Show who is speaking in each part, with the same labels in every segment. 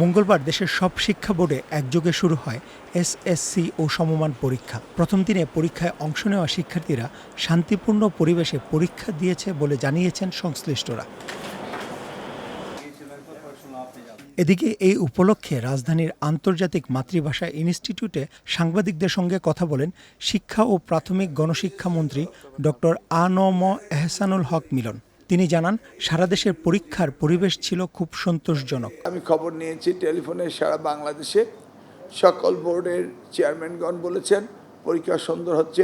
Speaker 1: মঙ্গলবার দেশের সব শিক্ষা বোর্ডে একযোগে শুরু হয় এসএসসি ও সমমান পরীক্ষা। প্রথম দিনে পরীক্ষায় অংশ নেওয়া শিক্ষার্থীরা শান্তিপূর্ণ পরিবেশে পরীক্ষা দিয়েছে বলে জানিয়েছেন সংশ্লিষ্টরা। এদিকে এই উপলক্ষে রাজধানীর আন্তর্জাতিক মাতৃভাষা ইনস্টিটিউটে সাংবাদিকদের সঙ্গে কথা বলেন শিক্ষা ও প্রাথমিক গণশিক্ষামন্ত্রী ডক্টর আ.ন.ম এহসানুল হক মিলন। তিনি জানান, সারা দেশের পরীক্ষার পরিবেশ ছিল খুব সন্তোষজনক।
Speaker 2: আমি খবর নিয়েছি টেলিফোনে সারা বাংলাদেশে সকল বোর্ডের চেয়ারম্যানগণ বলেছেন পরীক্ষা সুন্দর হচ্ছে।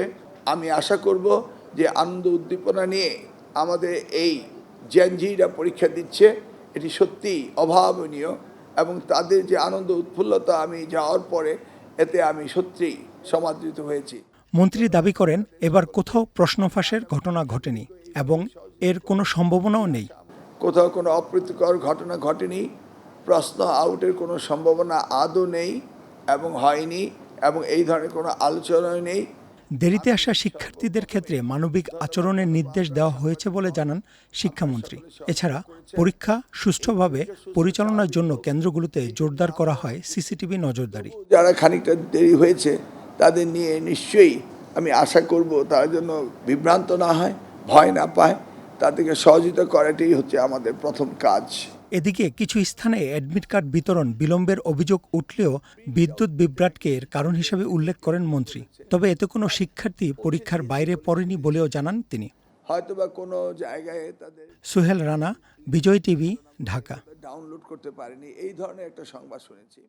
Speaker 2: আমি আশা করব যে আনন্দ উদ্দীপনা নিয়ে আমাদের এই জেনজিরা পরীক্ষা দিচ্ছে এটি সত্যিই অভাবনীয়, এবং তাদের যে আনন্দ উৎফুল্লতা আমি যাওয়ার পরে এতে আমি সত্যিই সমাদৃত হয়েছি।
Speaker 1: মন্ত্রী দাবি করেন, এবার কোথাও প্রশ্ন ফাঁসের ঘটনা ঘটেনি এবং এর কোনো সম্ভাবনাও নেই।
Speaker 2: কোথাও কোনো অপ্রীতিকর ঘটনা ঘটেনি, প্রশ্ন আউটের কোনো সম্ভাবনা আদৌ নেই এবং হয়নি, এবং এই ধরনের কোনো আলোচনাও নেই।
Speaker 1: দেরিতে আসা শিক্ষার্থীদের ক্ষেত্রে মানবিক আচরণের নির্দেশ দেওয়া হয়েছে বলে জানান শিক্ষামন্ত্রী। এছাড়া পরীক্ষা সুষ্ঠুভাবে পরিচালনার জন্য কেন্দ্রগুলোতে জোরদার করা হয় সিসিটিভি নজরদারি।
Speaker 2: যারা খানিকটা দেরি হয়েছে তাদের নিয়ে নিশ্চয়ই আমি আশা করব তার জন্য বিভ্রান্ত না হয়, ভয় না পায়, তাদেরকে সহযোগিতা করাটাই হচ্ছে আমাদের প্রথম কাজ।
Speaker 1: এদিকে কিছু স্থানে অ্যাডমিট কার্ড বিতরণ বিলম্বের অভিযোগ উঠলেও বিদ্যুৎ বিভ্রাটকে এর কারণ হিসেবে উল্লেখ করেন মন্ত্রী। তবে এতে কোনো শিক্ষার্থী পরীক্ষার বাইরে পড়েনি বলেও জানান তিনি।
Speaker 2: হয়তোবা কোনো জায়গায় তাদের
Speaker 1: সোহেল রানা, বিজয় টিভি, ঢাকা।
Speaker 2: ডাউনলোড করতে পারেনি, এই ধরনের একটা সংবাদ শুনেছি।